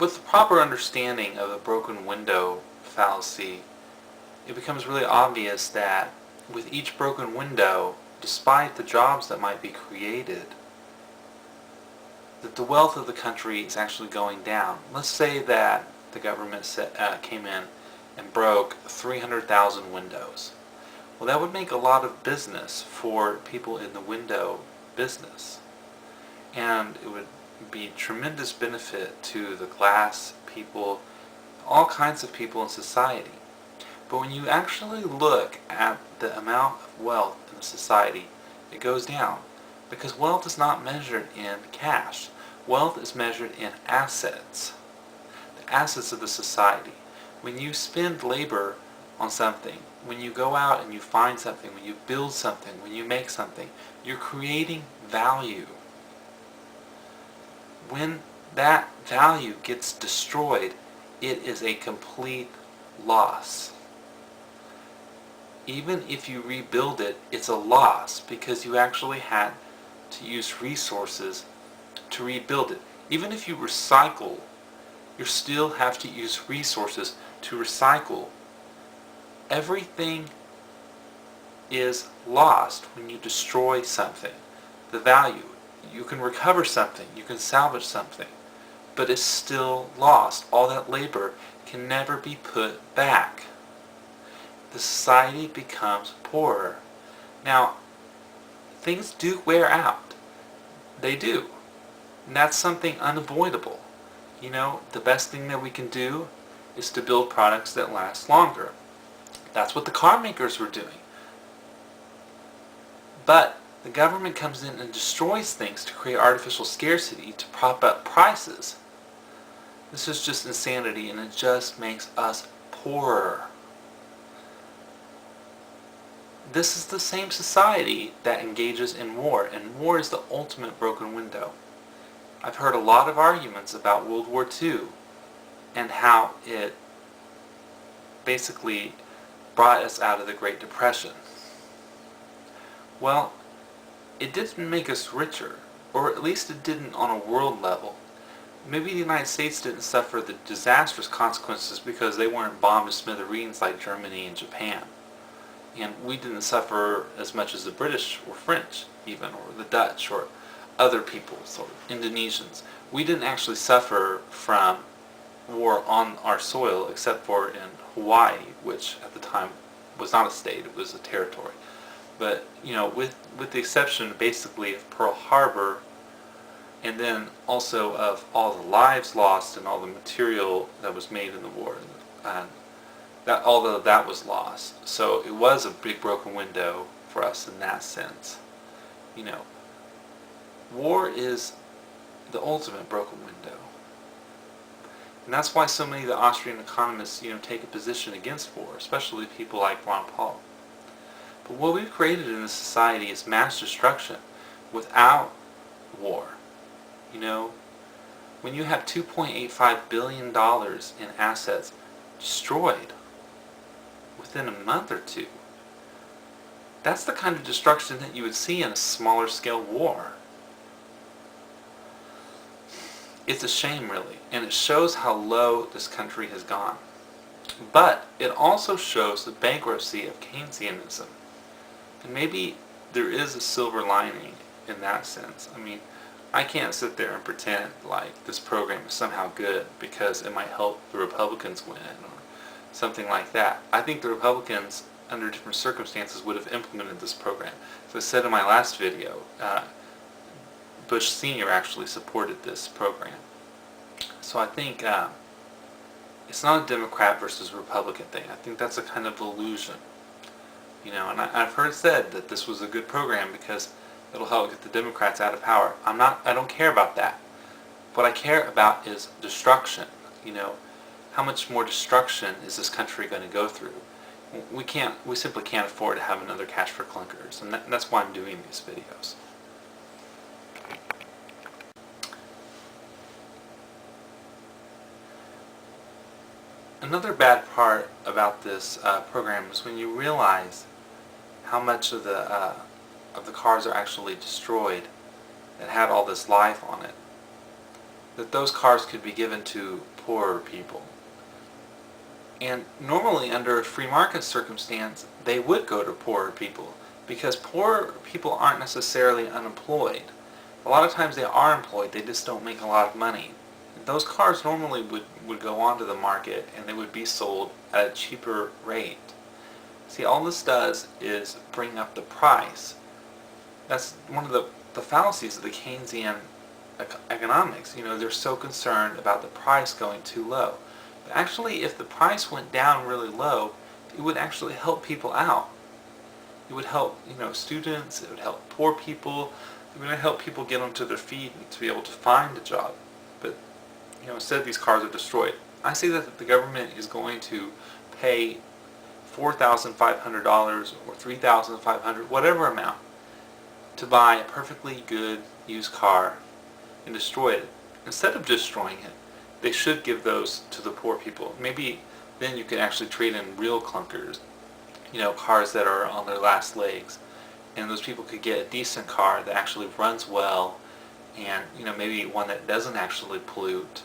with the proper understanding of the broken window fallacy, it becomes really obvious that with each broken window, despite the jobs that might be created, that the wealth of the country is actually going down. Let's say that the government came in and broke 300,000 windows. Well, that would make a lot of business for people in the window business. And it would be tremendous benefit to the glass people, all kinds of people in society. But when you actually look at the amount of wealth in the society, it goes down. Because wealth is not measured in cash. Wealth is measured in assets. The assets of the society. When you spend labor on something, when you go out and you find something, when you build something, when you make something, you're creating value. When that value gets destroyed, it is a complete loss. Even if you rebuild it, it's a loss because you actually had to use resources to rebuild it. Even if you recycle, you still have to use resources to recycle. Everything is lost when you destroy something. The value. You can recover something, you can salvage something, but it's still lost. All that labor can never be put back. The society becomes poorer. Now, things do wear out. They do. And that's something unavoidable. You know, the best thing that we can do is to build products that last longer. That's what the car makers were doing. But the government comes in and destroys things to create artificial scarcity to prop up prices. This is just insanity, and it just makes us poorer. This is the same society that engages in war, and war is the ultimate broken window. I've heard a lot of arguments about World War II and how it basically brought us out of the Great Depression. Well, it didn't make us richer, or at least it didn't on a world level. Maybe the United States didn't suffer the disastrous consequences because they weren't bombed to smithereens like Germany and Japan. And we didn't suffer as much as the British or French even, or the Dutch, or other peoples, or Indonesians. We didn't actually suffer from war on our soil except for in Hawaii, which at the time was not a state, it was a territory. But, you know, with the exception basically of Pearl Harbor, and then also of all the lives lost and all the material that was made in the war, that although that was lost. So it was a big broken window for us in that sense. You know, war is the ultimate broken window. And that's why so many of the Austrian economists, you know, take a position against war, especially people like Ron Paul. But what we've created in this society is mass destruction without war. You know, when you have $2.85 billion in assets destroyed within a month or two, that's the kind of destruction that you would see in a smaller scale war. It's a shame, really, and it shows how low this country has gone. But it also shows the bankruptcy of Keynesianism. And maybe there is a silver lining in that sense. I mean, I can't sit there and pretend like this program is somehow good because it might help the Republicans win or something like that. I think the Republicans, under different circumstances, would have implemented this program. As I said in my last video, Bush Sr. actually supported this program. So I think it's not a Democrat versus Republican thing. I think that's a kind of illusion. You know, and I've heard said that this was a good program because it'll help get the Democrats out of power. I don't care about that. What I care about is destruction. You know, how much more destruction is this country going to go through? We simply can't afford to have another Cash for Clunkers, and that's why I'm doing these videos. Another bad part about this program is when you realize how much of the cars are actually destroyed that had all this life on it. that those cars could be given to poorer people. And normally under a free market circumstance, they would go to poorer people because poor people aren't necessarily unemployed. A lot of times they are employed, they just don't make a lot of money. Those cars normally would go onto the market and they would be sold at a cheaper rate. See, all this does is bring up the price. That's one of the fallacies of the Keynesian economics. You know, they're so concerned about the price going too low. But actually, if the price went down really low, it would actually help people out. It would help, students, it would help poor people, it would help people get onto their feet and to be able to find a job. But, instead these cars are destroyed. I say that the government is going to pay $4,500 or $3,500, whatever amount, to buy a perfectly good used car and destroy it. Instead of destroying it, they should give those to the poor people. Maybe then you can actually trade in real clunkers, cars that are on their last legs, and those people could get a decent car that actually runs well, and maybe one that doesn't actually pollute.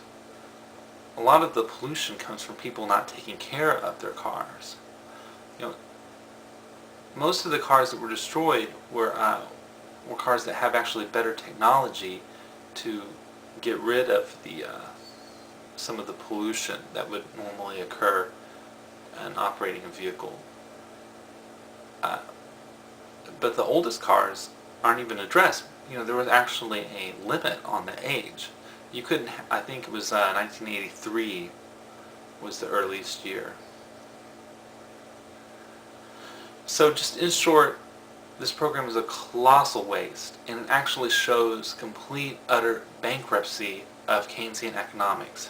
A lot of the pollution comes from people not taking care of their cars. Most of the cars that were destroyed were cars that have actually better technology to get rid of some of the pollution that would normally occur in operating a vehicle. But the oldest cars aren't even addressed. There was actually a limit on the age. You couldn't, I think it was 1983 was the earliest year. So just in short, this program is a colossal waste, and it actually shows complete, utter bankruptcy of Keynesian economics.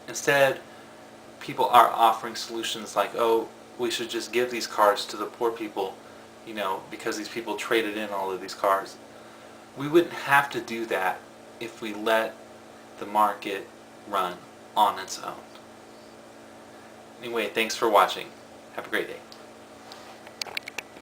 Instead, people are offering solutions like, oh, we should just give these cars to the poor people, because these people traded in all of these cars. We wouldn't have to do that if we let the market run on its own. Anyway, thanks for watching. Have a great day.